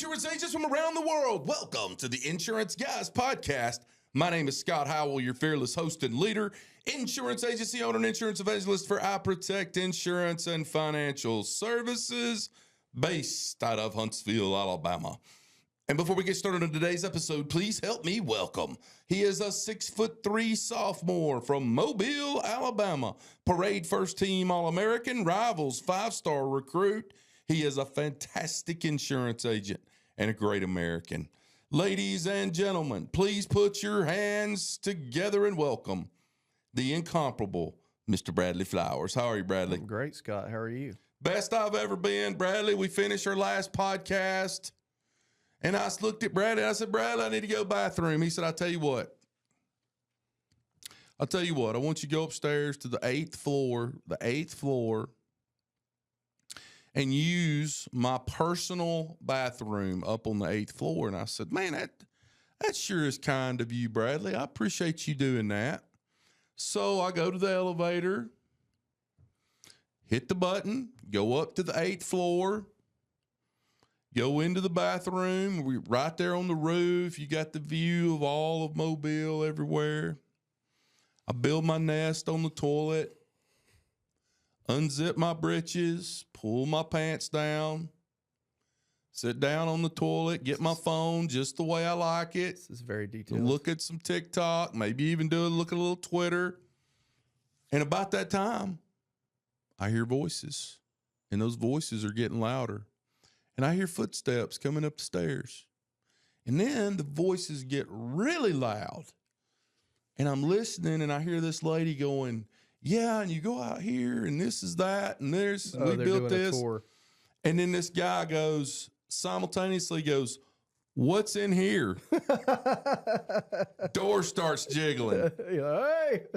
Insurance agents from around the world, welcome to the Insurance Guys Podcast. My name is Scott Howell, your fearless host and leader, insurance agency owner and insurance evangelist for I Protect Insurance and Financial Services, based out of Huntsville, Alabama. And before we get started on today's episode, please help me welcome. He is a 6'3" sophomore from Mobile, Alabama, parade first team All-American, Rivals 5-star recruit. He is a fantastic insurance agent and a great American. Ladies and gentlemen, please put your hands together and welcome the incomparable Mr. Bradley Flowers. How are you, Bradley? I'm great, Scott. How are you? Best I've ever been, Bradley. We finished our last podcast, and I looked at Bradley, and I said, Bradley, I need to go bathroom. He said, I'll tell you what. I want you to go upstairs to the eighth floor, and use my personal bathroom up on the 8th floor. And I said, man, that sure is kind of you, Bradley. I appreciate you doing that. So I go to the elevator, hit the button, go up to the 8th floor, go into the bathroom. We're right there on the roof. You got the view of all of Mobile everywhere. I build my nest on the toilet. Unzip my britches, pull my pants down, sit down on the toilet, get my phone just the way I like it. This is very detailed. Look at some TikTok, maybe even look at a little Twitter. And about that time, I hear voices, and those voices are getting louder. And I hear footsteps coming up the stairs. And then the voices get really loud. And I'm listening, and I hear this lady going, yeah, and you go out here, and this is that, and we built this. And then this guy simultaneously goes, what's in here? Door starts jiggling. Hey.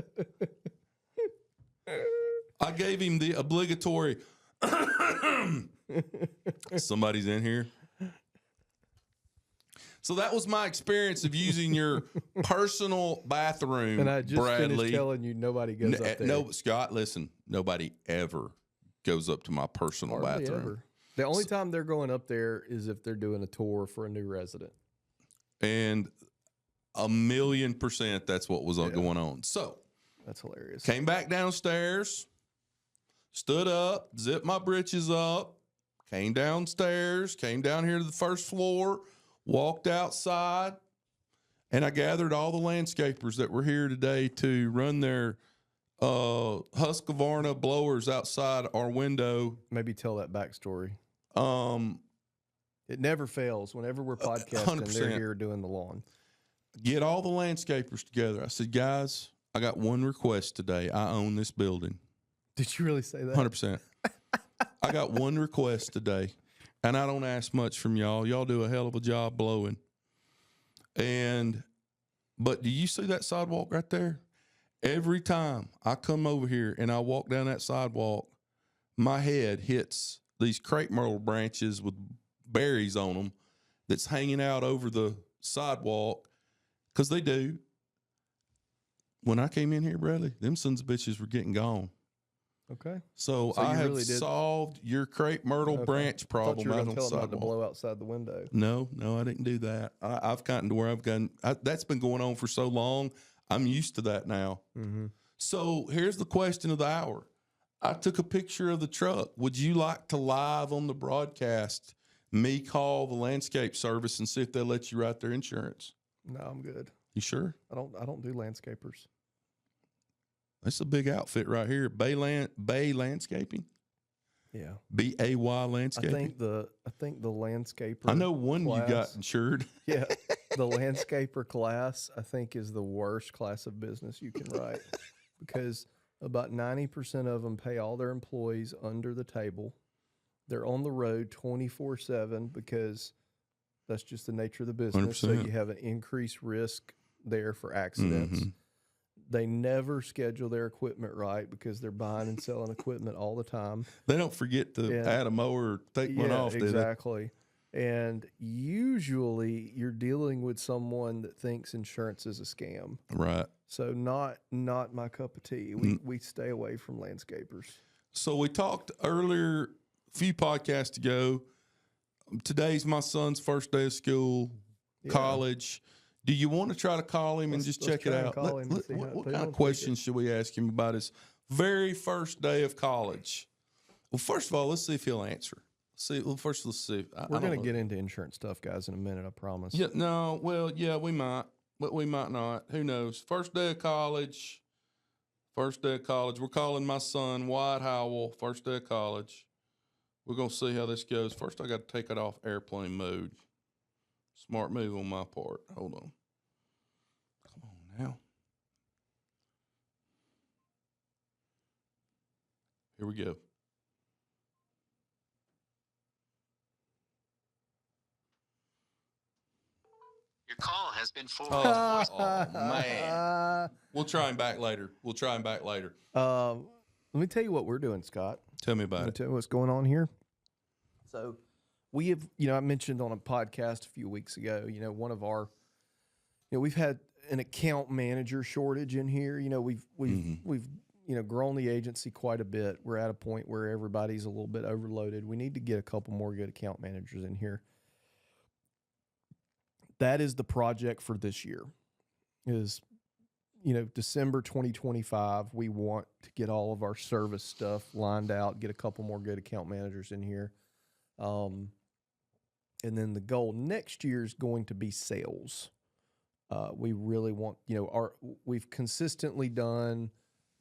I gave him the obligatory, somebody's in here. So that was my experience of using your personal bathroom, and I just Bradley. finished telling you nobody goes up there. No, Scott, listen, nobody ever goes up to my personal Hardly bathroom. Ever. The only time they're going up there is if they're doing a tour for a new resident. And 1,000,000% that's what was going on. So that's hilarious. Came back downstairs, stood up, zipped my britches up, came downstairs, came down here to the first floor, walked outside, and I gathered all the landscapers that were here today to run their Husqvarna blowers outside our window. Maybe tell that backstory. It never fails. Whenever we're podcasting, 100%. They're here doing the lawn. Get all the landscapers together. I said, guys, I got one request today. I own this building. Did you really say that? 100%. I got one request today. And I don't ask much from y'all. Y'all do a hell of a job blowing. But do you see that sidewalk right there? Every time I come over here and I walk down that sidewalk, my head hits these crepe myrtle branches with berries on them that's hanging out over the sidewalk. Because they do. When I came in here, Bradley, them sons of bitches were getting gone. Okay. So I have really solved your crepe myrtle branch problem out on the sidewalk. To blow outside the window. No, I didn't do that. I've gotten to where that's been going on for so long. I'm used to that now. Mm-hmm. So here's the question of the hour. I took a picture of the truck. Would you like to live on the broadcast me call the landscape service and see if they'll let you write their insurance? No, I'm good. You sure? I don't do landscapers. That's a big outfit right here. Bay Landscaping. Yeah. BAY Landscaping. I think the landscaper. I know one class, you got insured. Yeah. The landscaper class, I think, is the worst class of business you can write because about 90% of them pay all their employees under the table. They're on the road 24/7 because that's just the nature of the business. 100%. So you have an increased risk there for accidents. Mm-hmm. They never schedule their equipment right because they're buying and selling equipment all the time. They don't forget to add a mower or take one off, do they? Exactly. And usually you're dealing with someone that thinks insurance is a scam. Right. So not my cup of tea. We stay away from landscapers. So we talked earlier, a few podcasts ago, today's my son's first day of school, college. Do you want to try to call him and just check it out? What kind of questions should we ask him about his very first day of college? Well, first of all, let's see if he'll answer. Let's see. We're going to get into insurance stuff, guys, in a minute, I promise. Yeah, no, well, yeah, we might, but we might not. Who knows? First day of college. We're calling my son, Wyatt Howell, first day of college. We're going to see how this goes. First, I got to take it off airplane mode. Smart move on my part. Hold on. Come on now. Here we go. Your call has been forwarded. Oh, man. We'll try him back later. Let me tell you what we're doing, Scott. Tell me about it. Tell you what's going on here. So we have, I mentioned on a podcast a few weeks ago, one of our, we've had an account manager shortage in here. We've grown the agency quite a bit. We're at a point where everybody's a little bit overloaded. We need to get a couple more good account managers in here. That is the project for this year. Is December 2025, we want to get all of our service stuff lined out, get a couple more good account managers in here. And then the goal next year is going to be sales. We really want, we've consistently done,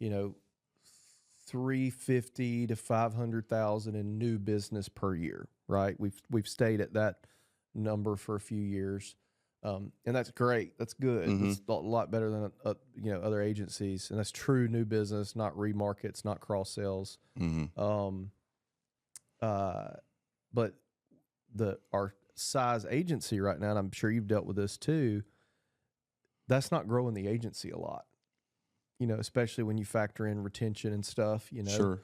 350 to 500,000 in new business per year, right? We've stayed at that number for a few years. And that's great. That's good. Mm-hmm. It's a lot better than, other agencies. And that's true new business, not remarkets, not cross sales. Mm-hmm. But our size agency right now, and I'm sure you've dealt with this too, that's not growing the agency a lot, especially when you factor in retention and stuff, Sure.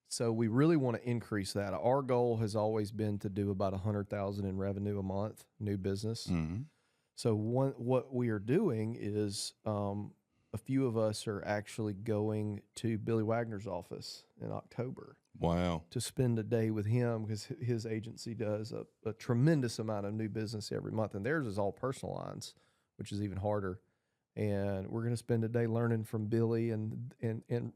So we really want to increase that. Our goal has always been to do about 100,000 in revenue a month, new business. Mm-hmm. So what we are doing is a few of us are actually going to Billy Wagner's office in October. Wow. To spend a day with him because his agency does a tremendous amount of new business every month, and theirs is all personal lines, which is even harder. And we're going to spend a day learning from Billy, and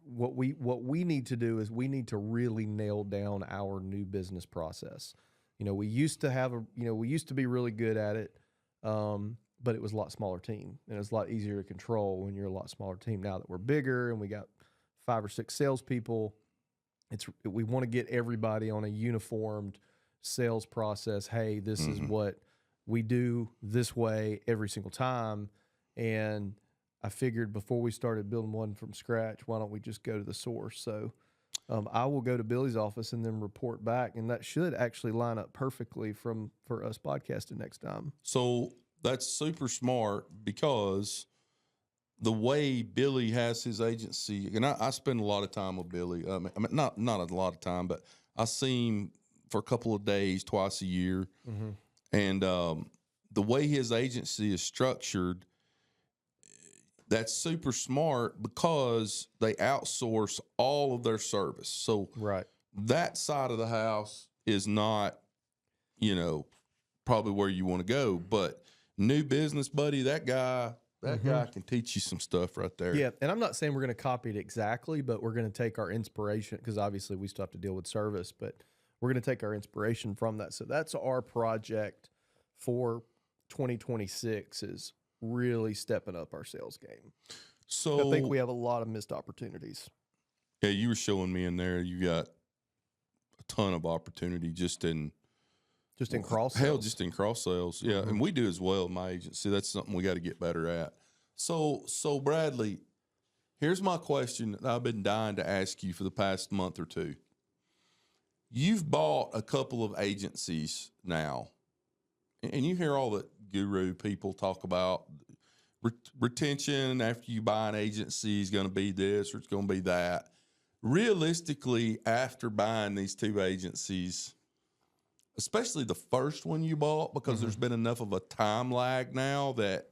what we need to do is we need to really nail down our new business process. We used to be really good at it, but it was a lot smaller team, and it's a lot easier to control when you're a lot smaller team. Now that we're bigger and we got 5 or 6 salespeople, we want to get everybody on a uniformed sales process. Hey, this is what we do this way every single time. And I figured before we started building one from scratch, why don't we just go to the source? So I will go to Billy's office and then report back, and that should actually line up perfectly for us podcasting next time. So that's super smart, because the way Billy has his agency, and I spend a lot of time with Billy. I mean, not a lot of time, but I see him for a couple of days, twice a year. Mm-hmm. And the way his agency is structured, that's super smart, because they outsource all of their service. So right. that side of the house is not, probably where you want to go. But new business, buddy, that guy can teach you some stuff right there. Yeah, and I'm not saying we're going to copy it exactly, but we're going to take our inspiration, because obviously we still have to deal with service, but we're going to take our inspiration from that. So that's our project for 2026, is really stepping up our sales game. So I think we have a lot of missed opportunities. Yeah, you were showing me in there, you got a ton of opportunity just in cross sales. Hell, just in cross sales. Yeah. And we do as well in my agency. That's something we got to get better at. So Bradley, here's my question that I've been dying to ask you for the past month or two. You've bought a couple of agencies now, and you hear all the guru people talk about retention after you buy an agency is going to be this or it's going to be that. Realistically, after buying these 2 agencies, especially the first one you bought, because there's been enough of a time lag now that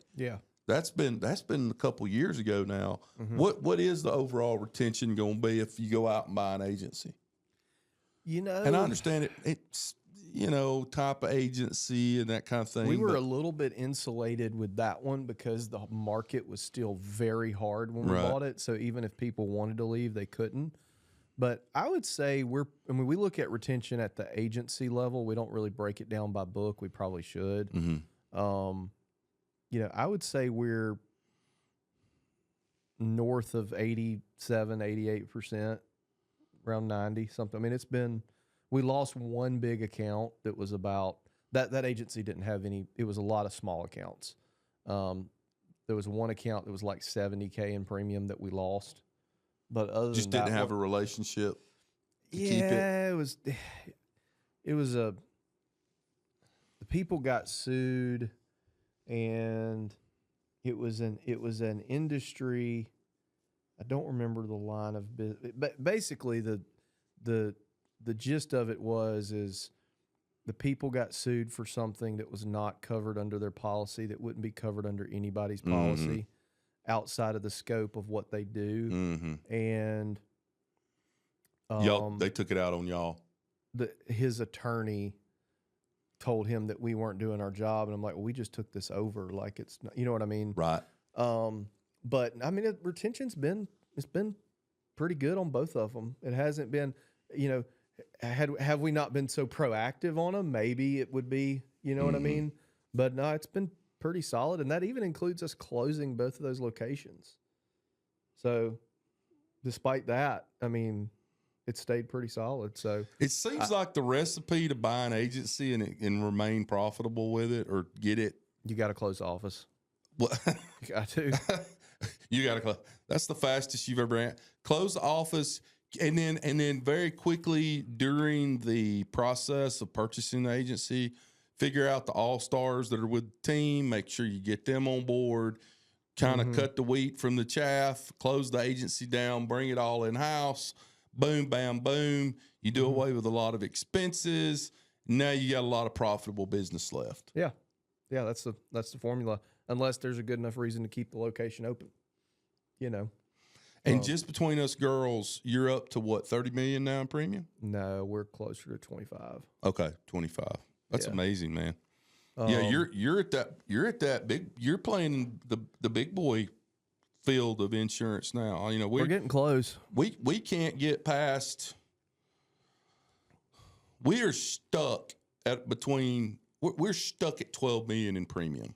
that's been a couple years ago now. What is the overall retention going to be if you go out and buy an agency? And I understand it's type of agency and that kind of thing. We were a little bit insulated with that one because the market was still very hard when we bought it. So even if people wanted to leave, they couldn't. But I would say we look at retention at the agency level. We don't really break it down by book. We probably should. I would say we're north of 87, 88%, around 90 something. I mean, we lost one big account that was about that agency didn't have any. It was a lot of small accounts. There was one account that was like $70K in premium that we lost. But other just than didn't that, have a relationship to keep it was the people got sued, and it was an industry. I don't remember the line of business, but basically the gist of it is the people got sued for something that was not covered under their policy, that wouldn't be covered under anybody's policy outside of the scope of what they do. And they took it out on y'all. His attorney told him that we weren't doing our job, and I'm like, well, we just took this over, like it's not, you know what I mean? Right. But I mean, retention's been pretty good on both of them. It hasn't been, have we not been so proactive on them? Maybe it would be, you know what I mean? But no, it's been pretty solid, and that even includes us closing both of those locations. So despite that, I mean, it stayed pretty solid. So it seems like the recipe to buy an agency and remain profitable with it, or get it. You got to close the office. What? You got to. You got to close. That's the fastest you've ever had. Close the office, and then very quickly during the process of purchasing the agency, figure out the all-stars that are with the team, make sure you get them on board, kind of cut the wheat from the chaff, close the agency down, bring it all in-house, boom, bam, boom. You do away with a lot of expenses. Now you got a lot of profitable business left. Yeah. Yeah, that's the formula, unless there's a good enough reason to keep the location open, And just between us girls, you're up to what, 30 million now in premium? No, we're closer to 25. Okay, 25. That's amazing, man. You're at that big. You're playing the big boy field of insurance now. We're getting close. We can't get past. We are stuck We're stuck at 12 million in premium.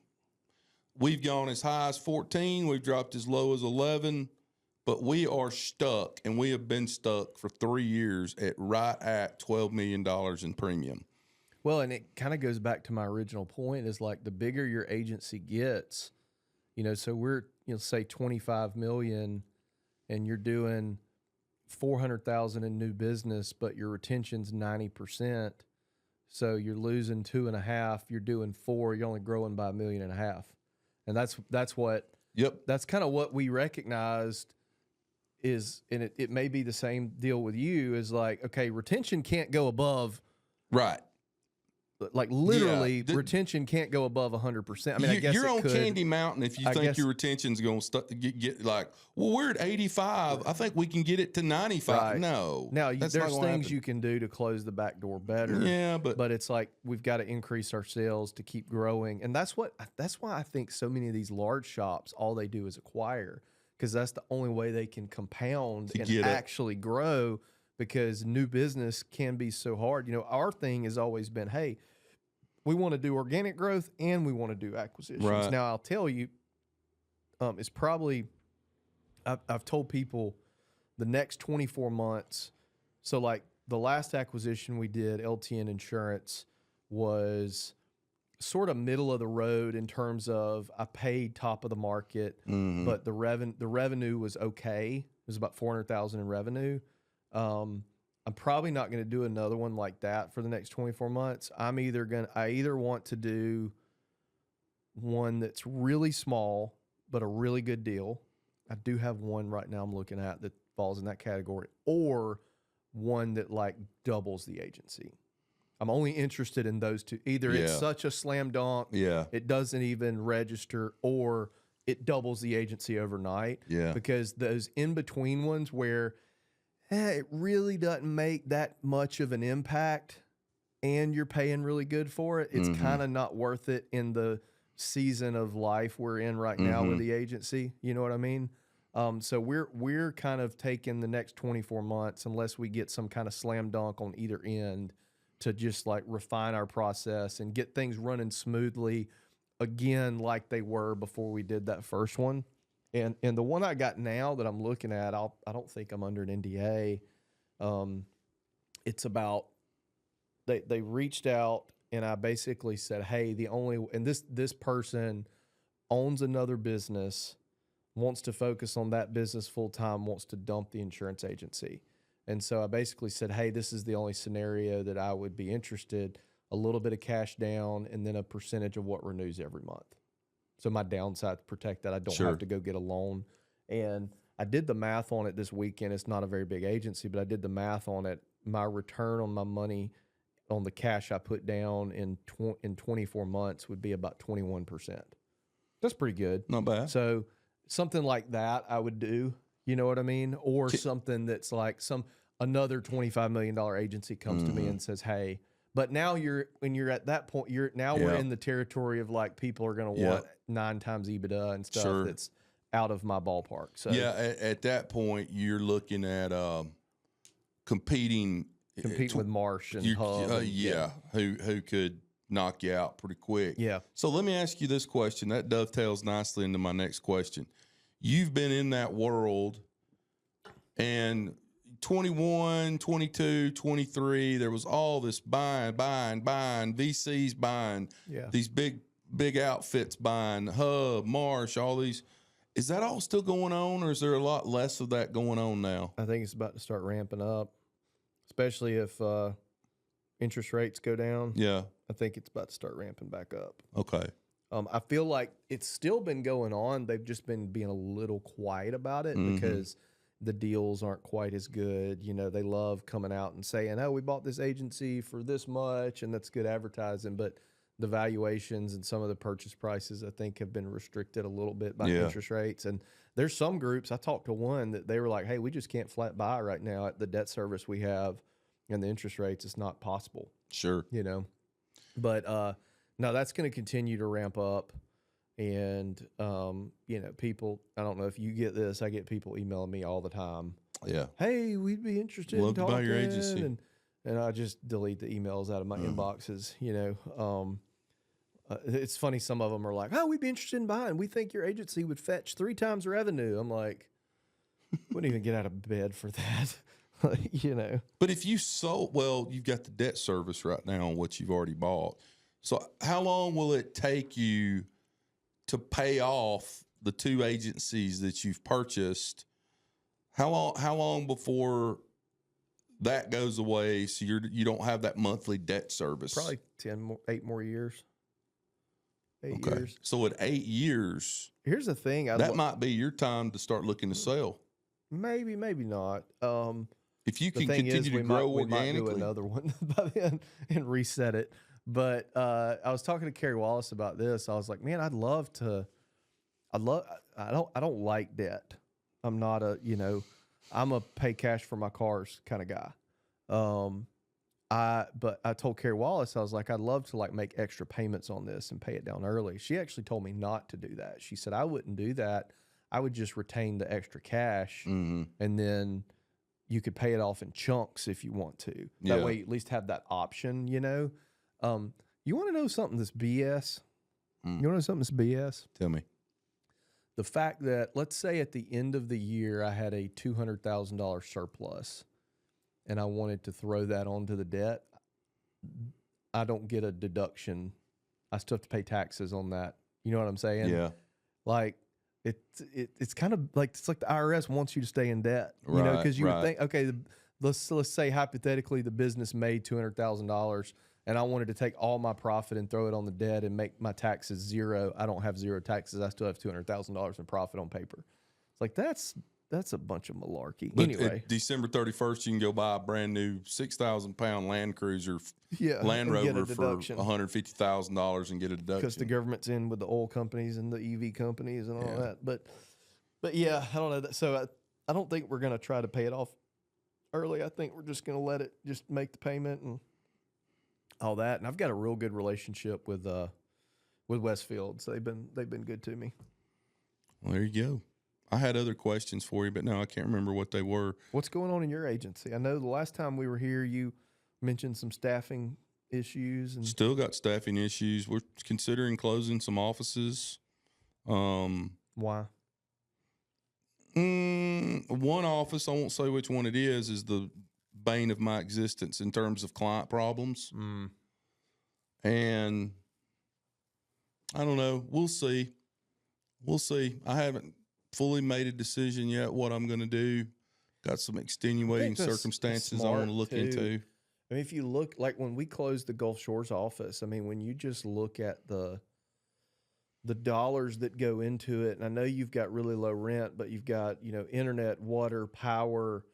We've gone as high as 14. We've dropped as low as 11. But we are stuck, and we have been stuck for 3 years right at $12 million in premium. Well, and it kind of goes back to my original point, is like the bigger your agency gets, so we're, say 25 million, and you're doing 400,000 in new business, but your retention's 90%. So you're losing 2.5, you're doing 4, you're only growing by $1.5 million. And that's what, that's kind of what we recognized is, and it may be the same deal with you, is like, okay, retention can't go above. Right. Like literally, retention can't go above 100%. I mean, I guess you're it on could. Candy Mountain if you think your retention's going to get like, well, we're at 85. I think we can get it to 95. Right. No, now there's things you can do to close the back door better. Yeah, but it's like we've got to increase our sales to keep growing, and that's why I think so many of these large shops, all they do is acquire, because that's the only way they can compound and actually grow. Because new business can be so hard. Our thing has always been, hey, we want to do organic growth and we want to do acquisitions. Right. Now, I'll tell you, it's probably, I've told people the next 24 months. So like the last acquisition we did, LTN Insurance, was sort of middle of the road in terms of I paid top of the market, but the revenue was okay. It was about $400,000 in revenue. I'm probably not going to do another one like that for the next 24 months. I either want to do one that's really small, but a really good deal. I do have one right now I'm looking at that falls in that category, or one that like doubles the agency. I'm only interested in those two. Either it's such a slam dunk, it doesn't even register, or it doubles the agency overnight. Yeah. Because those in between ones where it really doesn't make that much of an impact, and you're paying really good for it, it's Mm-hmm. kind of not worth it in the season of life we're in right now with the agency. You know what I mean? So we're kind of taking the next 24 months, unless we get some kind of slam dunk on either end, to just like refine our process and get things running smoothly again like they were before we did that first one. And the one I got now that I'm looking at, I don't think I'm under an NDA. It's about they reached out and I basically said, hey, this person owns another business, wants to focus on that business full time, wants to dump the insurance agency. And so I basically said, hey, this is the only scenario that I would be interested, a little bit of cash down and then a percentage of what renews every month. So my downside to protect that, I don't have to go get a loan. And I did the math on it this weekend. It's not a very big agency, but I did the math on it. My return on my money on the cash I put down in 24 months would be about 21%. That's pretty good. Not bad. So something like that I would do, you know what I mean? Or something that's like another $25 million agency comes to me and says, hey, but now when you're at that point, we're in the territory of like people are going to want 9 times EBITDA and stuff that's out of my ballpark. So at that point, you're looking at competing with Marsh and Hub. Who could knock you out pretty quick. Yeah. So let me ask you this question. That dovetails nicely into my next question. You've been in that world, and 21, 22, 23, there was all this buying, VCs buying, these big outfits buying, Hub, Marsh, all these. Is that all still going on, or is there a lot less of that going on now? I think it's about to start ramping up, especially if interest rates go down. Yeah. I think it's about to start ramping back up. Okay. I feel like it's still been going on. They've just been being a little quiet about it because the deals aren't quite as good. You know, they love coming out and saying, oh, we bought this agency for this much, and that's good advertising. But the valuations and some of the purchase prices, I think, have been restricted a little bit by interest rates. And there's some groups, I talked to one that they were like, hey, we just can't flat buy right now at the debt service we have and the interest rates. It's not possible. Sure. You know, but no, that's going to continue to ramp up. And, you know, people, I don't know if you get this, I get people emailing me all the time. Yeah. Hey, we'd be interested Love in to talking. buy your agency. And I just delete the emails out of my inboxes, you know. It's funny, some of them are like, oh, we'd be interested in buying. We think your agency would fetch 3 times revenue. I'm like, wouldn't even get out of bed for that, you know. But if you you've got the debt service right now on what you've already bought. So how long will it take you to pay off the 2 agencies that you've purchased? How long before that goes away so you don't have that monthly debt service? Probably 8 more years. 8 years. So at 8 years, here's the thing. That might be your time to start looking to sell. Maybe not. If you can continue to grow organically. We might do another one by then and reset it. But I was talking to Kerry Wallace about this. I was like, man, I don't like debt. I'm not I'm a pay cash for my cars kind of guy. But I told Kerry Wallace, I was like, I'd love to like make extra payments on this and pay it down early. She actually told me not to do that. She said, I wouldn't do that. I would just retain the extra cash and then you could pay it off in chunks if you want to. That way you at least have that option, you know? You want to know something that's BS? You want to know something that's BS? Tell me. The fact that, let's say at the end of the year, I had a $200,000 surplus and I wanted to throw that onto the debt, I don't get a deduction. I still have to pay taxes on that. You know what I'm saying? Yeah. Like, it's kind of like, it's like the IRS wants you to stay in debt, you know, because you would think, okay, let's say hypothetically the business made $200,000 and I wanted to take all my profit and throw it on the debt and make my taxes zero. I don't have zero taxes. I still have $200,000 in profit on paper. It's like, that's a bunch of malarkey. But anyway, December 31st, you can go buy a brand new 6,000-pound Land Cruiser, Land Rover for $150,000 and get a deduction. Because the government's in with the oil companies and the EV companies and all that. But yeah, I don't know. So I don't think we're going to try to pay it off early. I think we're just going to let it just make the payment. And all that. And I've got a real good relationship with Westfield, so they've been good to me. Well, there you go. I had other questions for you, but no, I can't remember what they were. What's going on in your agency? I know the last time we were here, you mentioned some staffing issues. And Still got staffing issues. We're considering closing some offices. why? One office, I won't say which one it is the bane of my existence in terms of client problems. And I don't know. We'll see. I haven't fully made a decision yet what I'm going to do. Got some extenuating circumstances I want to look into. I mean, if you look, like when we closed the Gulf Shores office, I mean, when you just look at the dollars that go into it, and I know you've got really low rent, but you've got, internet, water, power.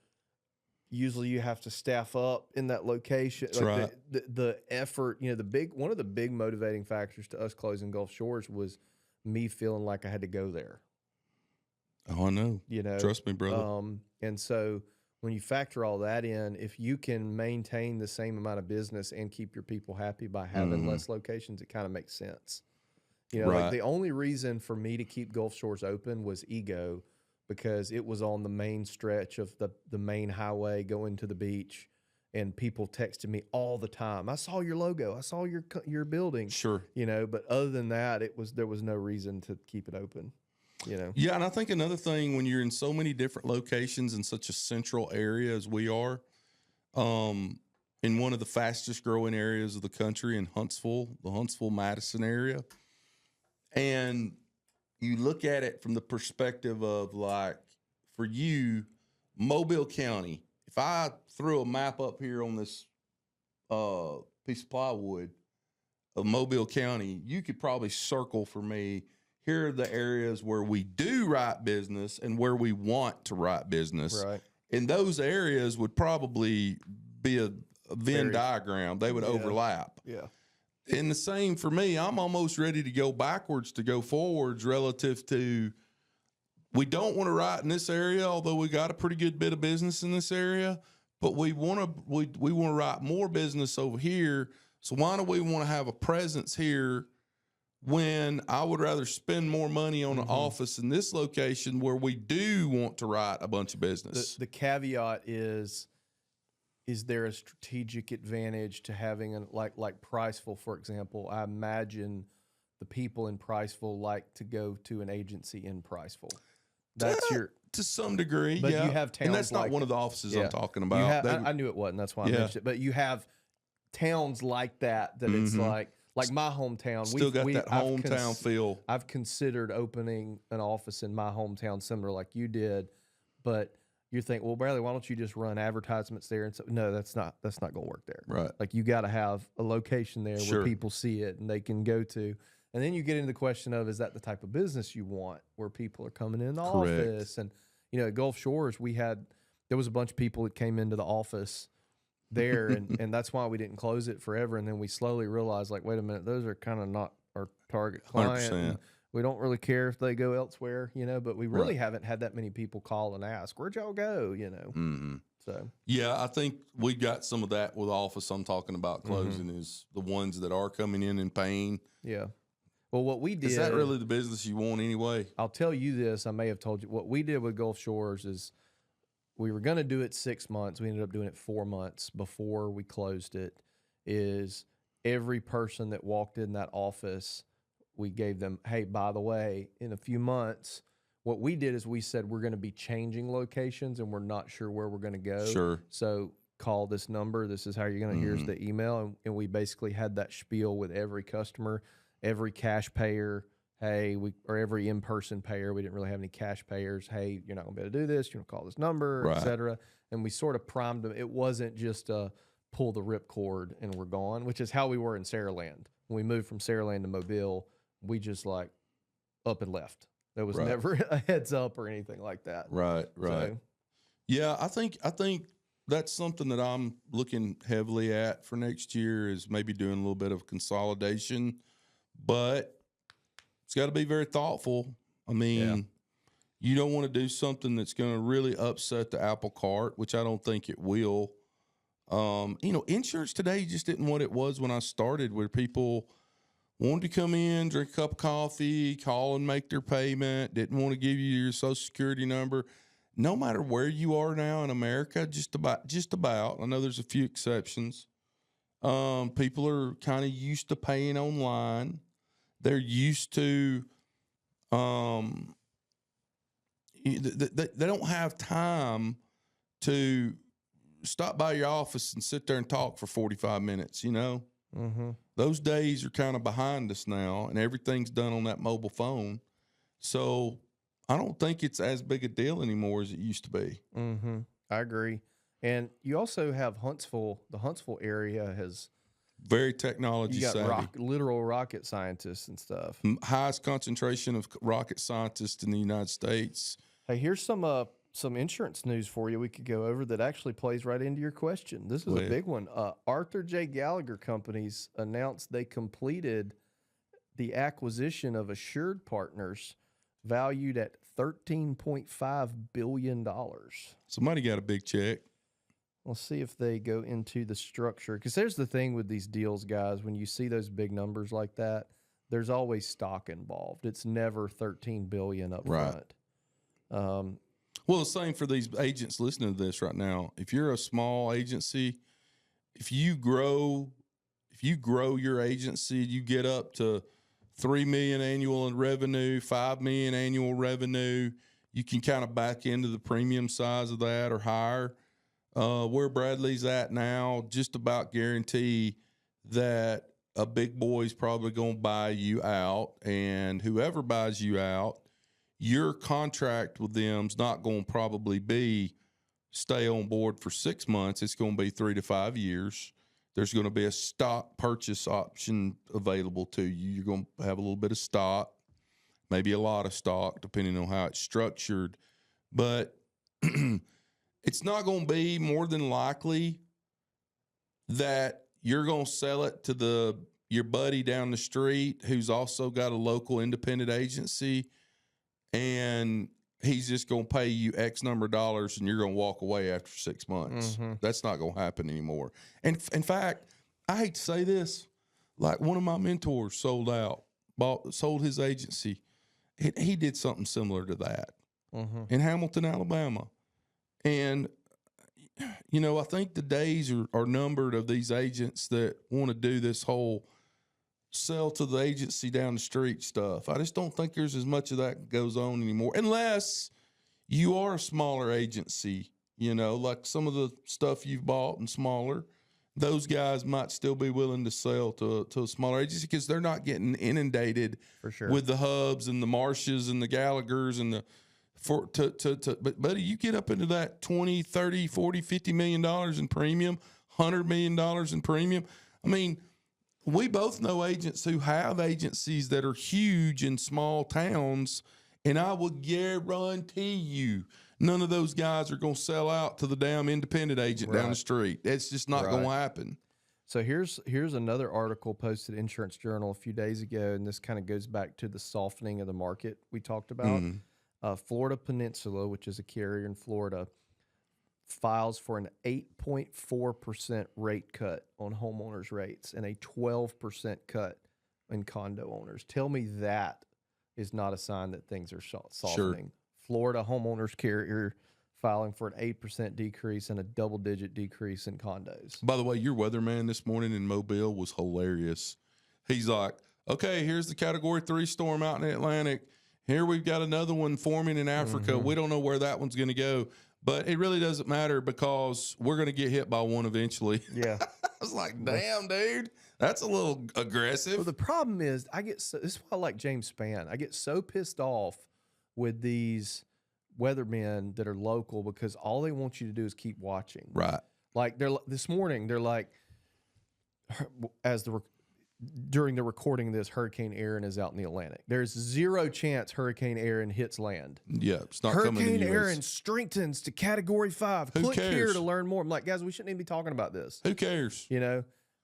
Usually you have to staff up in that location. That's right. The effort, one of the big motivating factors to us closing Gulf Shores was me feeling like I had to go there. Oh, I know. Trust me, brother. And so when you factor all that in, if you can maintain the same amount of business and keep your people happy by having less locations, it kind of makes sense. Like the only reason for me to keep Gulf Shores open was ego, because it was on the main stretch of the main highway going to the beach, and people texted me all the time. I saw your logo. I saw your building. Sure. But other than that, there was no reason to keep it open. Yeah, and I think another thing, when you're in so many different locations in such a central area as we are, in one of the fastest growing areas of the country, in Huntsville, the Huntsville-Madison area, and you look at it from the perspective of, like, for you, Mobile County, if I threw a map up here on this piece of plywood of Mobile County, you could probably circle for me, here are the areas where we do write business and where we want to write business. Right. And those areas would probably be a Venn diagram. They would overlap. Yeah. And the same for me. I'm almost ready to go backwards to go forwards relative to, we don't want to write in this area, although we got a pretty good bit of business in this area, but we want to write more business over here. So why do we want to have a presence here when I would rather spend more money on an office in this location where we do want to write a bunch of business? The caveat is there a strategic advantage to having like Priceville, for example? I imagine the people in Priceville like to go to an agency in Priceville. That's to some degree, but you have towns, and that's not one of the offices I'm talking about. I knew it wasn't. That's why I mentioned it. But you have towns like that it's like my hometown. Still got that hometown feel. I've considered opening an office in my hometown, similar like you did, but you think, well, Bradley, why don't you just run advertisements there? And so, no, that's not going to work there. Right. Like, you got to have a location there where people see it and they can go to. And then you get into the question of, is that the type of business you want, where people are coming in the office? And, at Gulf Shores, there was a bunch of people that came into the office there, and that's why we didn't close it forever. And then we slowly realized, like, wait a minute, those are kind of not our target client. We don't really care if they go elsewhere, but we really haven't had that many people call and ask, where'd y'all go, So, yeah, I think we got some of that with the office I'm talking about closing is the ones that are coming in pain. Yeah. Well, what we did. Is that really the business you want anyway? I'll tell you this. I may have told you. What we did with Gulf Shores is we were going to do it 6 months. We ended up doing it 4 months before we closed it. Is every person that walked in that office, we gave them, hey, by the way, in a few months, what we did is we said we're going to be changing locations and we're not sure where we're going to go. Sure. So call this number. This is how you're going to, here's the email. And we basically had that spiel with every customer, every cash payer, or every in-person payer. We didn't really have any cash payers. Hey, you're not going to be able to do this. You're going to call this number, et cetera. And we sort of primed them. It wasn't just a pull the ripcord and we're gone, which is how we were in Saraland. When we moved from Saraland to Mobile, we just like up and left. There was never a heads up or anything like that. Right. So, yeah, I think that's something that I'm looking heavily at for next year, is maybe doing a little bit of consolidation, but it's got to be very thoughtful. I mean, you don't want to do something that's going to really upset the apple cart, which I don't think it will. Insurance today just isn't what it was when I started, where people wanted to come in, drink a cup of coffee, call and make their payment, didn't want to give you your Social Security number. No matter where you are now in America, just about, I know there's a few exceptions. People are kind of used to paying online. They're used to, they don't have time to stop by your office and sit there and talk for 45 minutes, Mm-hmm. Those days are kind of behind us now, and everything's done on that mobile phone. So I don't think it's as big a deal anymore as it used to be. Mm-hmm. I agree. And you also have Huntsville. The Huntsville area has very technology savvy. Literal rocket scientists and stuff. Highest concentration of rocket scientists in the United States. Hey, here's some insurance news for you we could go over that actually plays right into your question. This is a big one. Arthur J. Gallagher Companies announced they completed the acquisition of Assured Partners, valued at $13.5 billion. Somebody got a big check. Let's see if they go into the structure. Because there's the thing with these deals, guys. When you see those big numbers like that, there's always stock involved. It's never $13 billion up front. Well, the same for these agents listening to this right now. If you're a small agency, if you grow your agency, you get up to $3 million annual in revenue, $5 million annual revenue, you can kind of back into the premium size of that or higher. Where Bradley's at now, just about guarantee that a big boy's probably going to buy you out, and whoever buys you out, your contract with them's not going to probably be stay on board for 6 months. It's going to be 3 to 5 years. There's going to be a stock purchase option available to you. You're going to have a little bit of stock, maybe a lot of stock, depending on how it's structured. But it's not going to be more than likely that you're going to sell it to your buddy down the street who's also got a local independent agency, and he's just going to pay you X number of dollars and you're going to walk away after 6 months. Mm-hmm. That's not going to happen anymore. And in fact, I hate to say this, like one of my mentors sold his agency. He did something similar to that in Hamilton, Alabama. And, I think the days are numbered of these agents that want to do this whole sell to the agency down the street stuff. I just don't think there's as much of that goes on anymore, unless you are a smaller agency, like some of the stuff you've bought and smaller. Those guys might still be willing to sell to a smaller agency because they're not getting inundated for sure with the Hubs and the Marshes and the Gallaghers and but buddy, you get up into that 20, 30, 40, $50 million in premium, $100 million in premium. I mean, we both know agents who have agencies that are huge in small towns, and I will guarantee you none of those guys are going to sell out to the damn independent agent down the street. It's just not going to happen. So here's another article posted in Insurance Journal a few days ago, and this kind of goes back to the softening of the market we talked about. Florida Peninsula, which is a carrier in Florida, files for an 8.4% rate cut on homeowners rates and a 12% cut in condo owners. Tell me that is not a sign that things are softening. Sure. Florida homeowners carrier filing for an 8% decrease and a double-digit decrease in condos. By the way, your weatherman this morning in Mobile was hilarious. He's like, okay, here's the Category 3 storm out in the Atlantic. Here we've got another one forming in Africa. We don't know where that one's going to go, but it really doesn't matter because we're going to get hit by one eventually. Yeah. I was like, damn, dude, that's a little aggressive. Well, the problem is this is why I like James Spann. I get so pissed off with these weathermen that are local because all they want you to do is keep watching. Right. Like this morning, they're like, during the recording of this, Hurricane Aaron is out in the Atlantic. There's zero chance Hurricane Aaron hits land. Yeah, it's not Hurricane coming to the US. Aaron strengthens to Category 5. Who Click cares? here to learn more. I'm like, guys, we shouldn't even be talking about this. Who cares?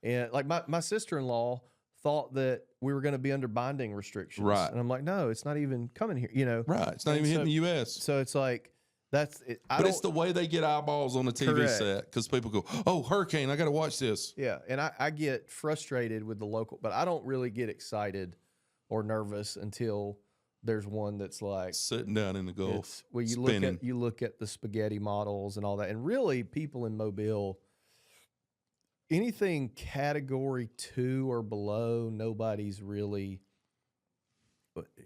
And like my sister-in-law thought that we were going to be under binding restrictions. Right. And I'm like, no, it's not even coming here, Right. It's not even hitting the U.S. So it's like That's it. But it's the way they get eyeballs on the TV Correct. set because people go, "Oh, hurricane! I got to watch this." Yeah, and I get frustrated with the local, but I don't really get excited or nervous until there's one that's like Sitting down in the Gulf, well, spinning. you look at the spaghetti models and all that, and really people in Mobile, anything category 2 or below, nobody's really,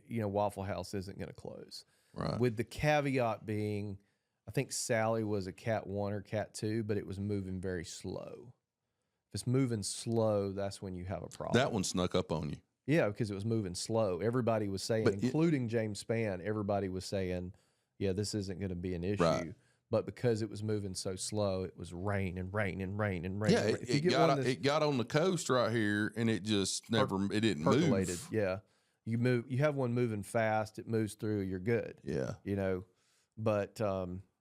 Waffle House isn't going to close. Right. With the caveat being, I think Sally was a Cat 1 or Cat 2, but it was moving very slow. If it's moving slow, that's when you have a problem. That one snuck up on you. Yeah, because it was moving slow. Everybody was saying, including James Spann, everybody was saying, yeah, this isn't going to be an issue. Right. But because it was moving so slow, it was rain and rain and rain and rain. Yeah, and rain. If you get it got on the coast right here, and it just it didn't percolated. move. Yeah, you have one moving fast, it moves through, you're good. Yeah. But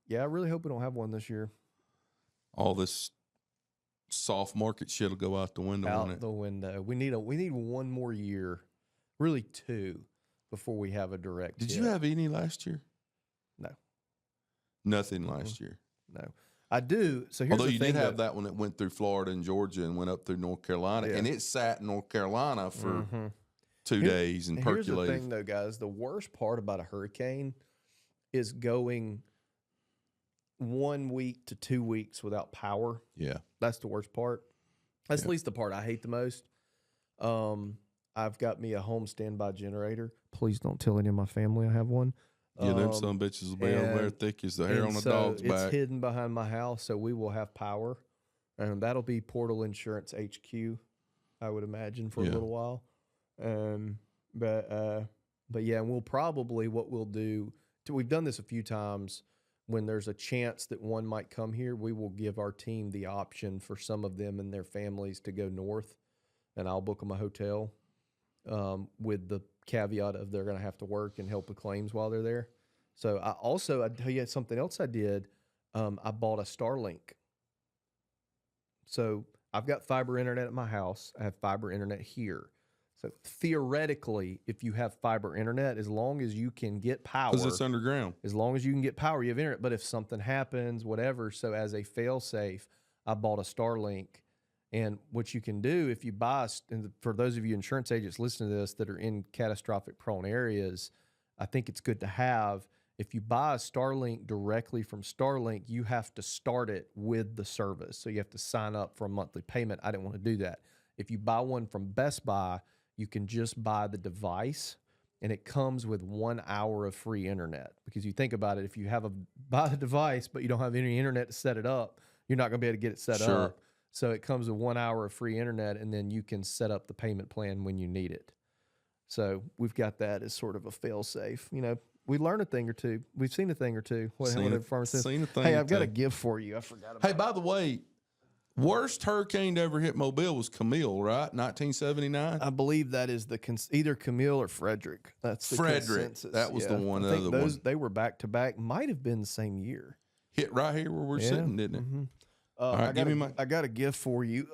yeah, I really hope we don't have one this year. All this soft market shit will go out the window. Out the window. We need one more year, really 2, before we have a direct. Did hit. you have any last year? No. Nothing last year. No, I do. So here's Although the you thing, did have that one that went through Florida and Georgia and went up through North Carolina, and it sat in North Carolina for 2 days and percolated. Here's the thing, though, guys. The worst part about a hurricane is going 1 week to 2 weeks without power. Yeah, that's the worst part. That's at least the part I hate the most. I've got me a home standby generator. Please don't tell any of my family I have one. Yeah, them some bitches will be over there thick as the hair on the dog's back. It's hidden behind my house, so we will have power, and that'll be Portal Insurance HQ, I would imagine, for a little while. But yeah, and we'll probably what we'll do. We've done this a few times. When there's a chance that one might come here, we will give our team the option for some of them and their families to go north, and I'll book them a hotel with the caveat of they're going to have to work and help with claims while they're there. So I'd tell you something else I did. I bought a Starlink. So I've got fiber internet at my house. I have fiber internet here. So theoretically, if you have fiber internet, as long as you can get power, because it's underground, as long as you can get power, you have internet. But if something happens, whatever, so as a fail-safe, I bought a Starlink. And what you can do if you buy, and for those of you insurance agents listening to this that are in catastrophic prone areas, I think it's good to have. If you buy a Starlink directly from Starlink, you have to start it with the service. So you have to sign up for a monthly payment. I didn't want to do that. If you buy one from Best Buy, you can just buy the device, and it comes with 1 hour of free internet. Because you think about it, if you buy the device, but you don't have any internet to set it up, you're not going to be able to get it set up. So it comes with 1 hour of free internet, and then you can set up the payment plan when you need it. So we've got that as sort of a fail-safe. We learn a thing or two. We've seen a thing or two. Seen a thing hey, I've got a gift for you. I forgot about it. Hey, by the way, worst hurricane to ever hit Mobile was Camille, right? 1979? I believe that is either Camille or Frederick. That's the consensus. That was the one. I think they were back-to-back. Might have been the same year. Hit right here where we're sitting, didn't it? Mm-hmm. All right, I got a gift for you.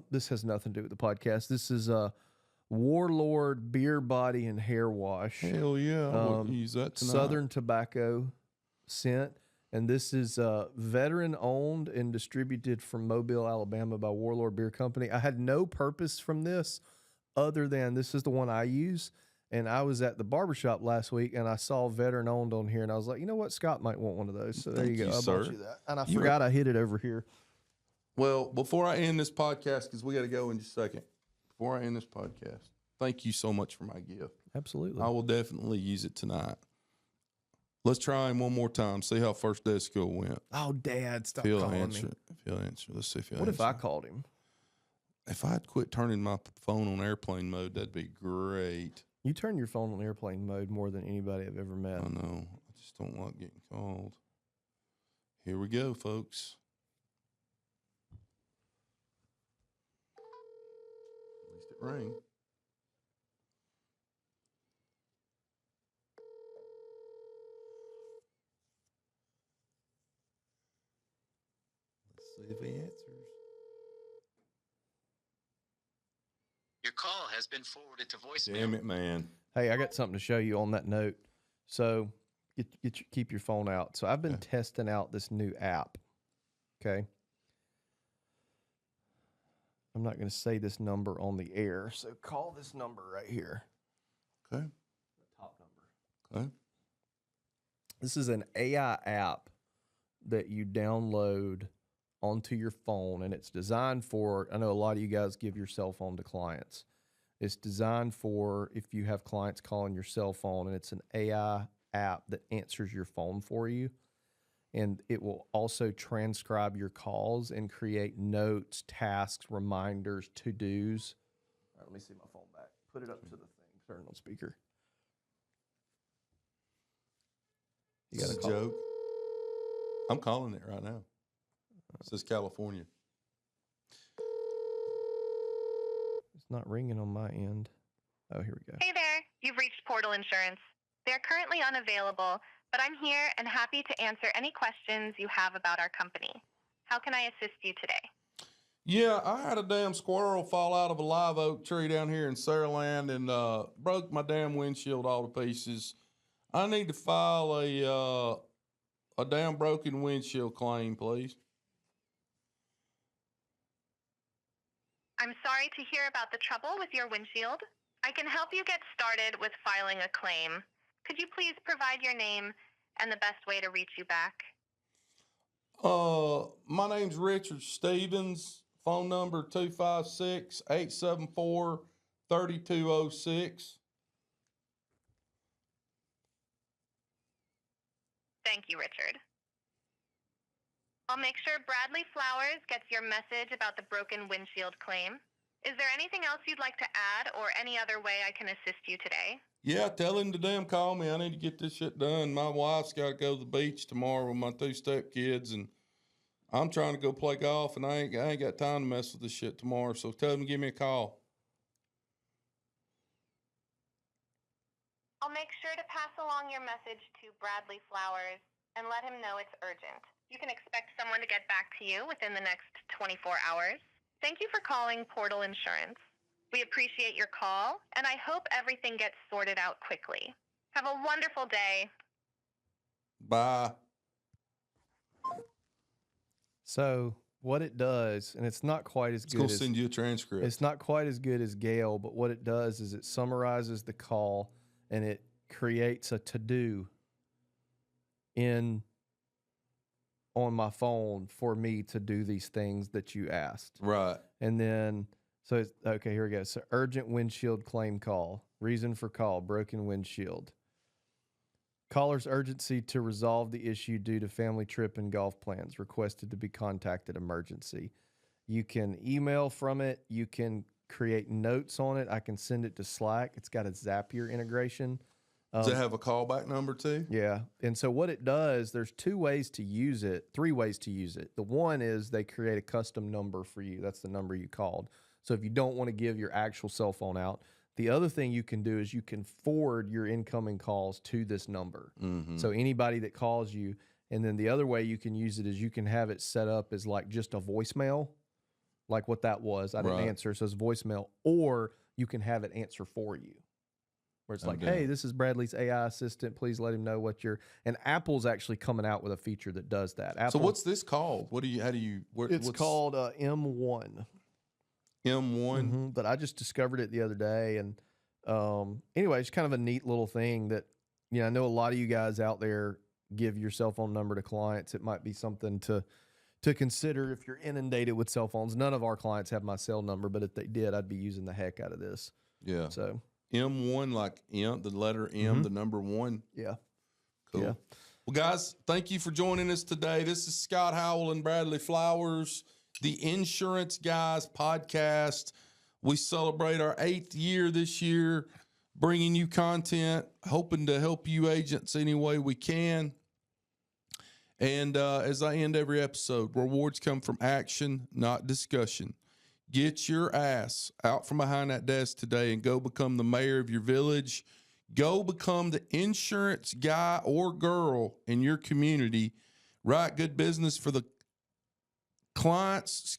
This has nothing to do with the podcast. This is a Warlord Beer Body and Hair Wash. Hell yeah. I'll use that tonight. Southern Tobacco scent. And this is veteran owned and distributed from Mobile, Alabama by Warlord Beer Company. I had no purpose from this other than this is the one I use. And I was at the barbershop last week and I saw veteran owned on here. And I was like, you know what? Scott might want one of those. So there you go. I bought you that. And I forgot I hid it over here. Well, before I end this podcast, because we got to go in just a second. Before I end this podcast, thank you so much for my gift. Absolutely. I will definitely use it tonight. Let's try him one more time. See how first day of school went. Oh, Dad, stop If calling answer. me. If he'll answer. Let's see if he'll What answer. if I called him? If I'd quit turning my phone on airplane mode, that'd be great. You turn your phone on airplane mode more than anybody I've ever met. I know. I just don't like getting called. Here we go, folks. At least it rang. Let's see if he answers. Your call has been forwarded to voicemail. Damn it, man. Hey, I got something to show you on that note. So keep your phone out. So I've been testing out this new app. Okay. I'm not going to say this number on the air, so call this number right here. Okay. The top number. Okay. This is an AI app that you download onto your phone, and it's designed for, I know a lot of you guys give your cell phone to clients. It's designed for if you have clients calling your cell phone, and it's an AI app that answers your phone for you. And it will also transcribe your calls and create notes, tasks, reminders, to-dos. All right, let me see my phone back. Put it up to the thing. Turn it on speaker. You got a joke. I'm calling it right now. This is California. It's not ringing on my end. Oh, here we go. Hey there, you've reached Portal Insurance. They're currently unavailable, but I'm here and happy to answer any questions you have about our company. How can I assist you today? Yeah, I had a damn squirrel fall out of a live oak tree down here in Saraland and broke my damn windshield all to pieces. I need to file a damn broken windshield claim, please. I'm sorry to hear about the trouble with your windshield. I can help you get started with filing a claim. Could you please provide your name and the best way to reach you back? My name's Richard Stevens. Phone number 256-874-3206. Thank you, Richard. I'll make sure Bradley Flowers gets your message about the broken windshield claim. Is there anything else you'd like to add or any other way I can assist you today? Yeah, tell him to damn call me. I need to get this shit done. My wife's got to go to the beach tomorrow with my 2 stepkids, and I'm trying to go play golf, and I ain't got time to mess with this shit tomorrow. So tell him to give me a call. I'll make sure to pass along your message to Bradley Flowers and let him know it's urgent. You can expect someone to get back to you within the next 24 hours. Thank you for calling Portal Insurance. We appreciate your call, and I hope everything gets sorted out quickly. Have a wonderful day. Bye. So what it does, and it's not quite as It's good going to as, send you a transcript. it's not quite as good as Gale, but what it does is it summarizes the call and it creates a to-do on my phone for me to do these things that you asked. Right. And then, so it's, okay, here we go. So urgent windshield claim call. Reason for call, broken windshield. Caller's urgency to resolve the issue due to family trip and golf plans. Requested to be contacted emergency. You can email from it. You can create notes on it. I can send it to Slack. It's got a Zapier integration. Does it have a callback number too? Yeah. And so what it does, there's 2 ways to use it, 3 ways to use it. The one is they create a custom number for you. That's the number you called. So if you don't want to give your actual cell phone out, the other thing you can do is you can forward your incoming calls to this number. Mm-hmm. So anybody that calls you, and then the other way you can use it is you can have it set up as like just a voicemail, like what that was. I didn't answer, so it's voicemail, or you can have it answer for you. Where it's like, hey, this is Bradley's AI assistant. Please let him know what you're. And Apple's actually coming out with a feature that does that. Apple, So what's this called? It's called M1. M1. But I just discovered it the other day, and anyway, it's kind of a neat little thing that, you know, I know a lot of you guys out there give your cell phone number to clients. It might be something to consider if you're inundated with cell phones. None of our clients have my cell number, but if they did, I'd be using the heck out of this. Yeah. So M1, like M, the letter M, the number 1. yeah. Cool. Yeah. Well, guys, thank you for joining us today. This is Scott Howell and Bradley Flowers, the Insurance Guys podcast. We celebrate our 8th year this year, bringing you content, hoping to help you agents any way we can. And as I end every episode, rewards come from action, not discussion. Get your ass out from behind that desk today and go become the mayor of your village. Go become the insurance guy or girl in your community. Write good business for the clients,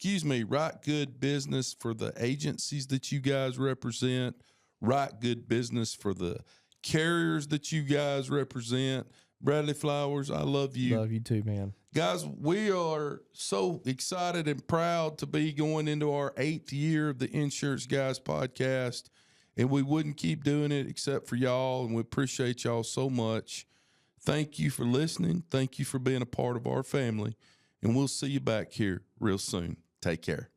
write good business for the agencies that you guys represent. Write good business for the carriers that you guys represent. Bradley Flowers, I love you. Love you too, man. Guys, we are so excited and proud to be going into our 8th year of the Insurance Guys podcast, and we wouldn't keep doing it except for y'all, and we appreciate y'all so much. Thank you for listening. Thank you for being a part of our family, and we'll see you back here real soon. Take care.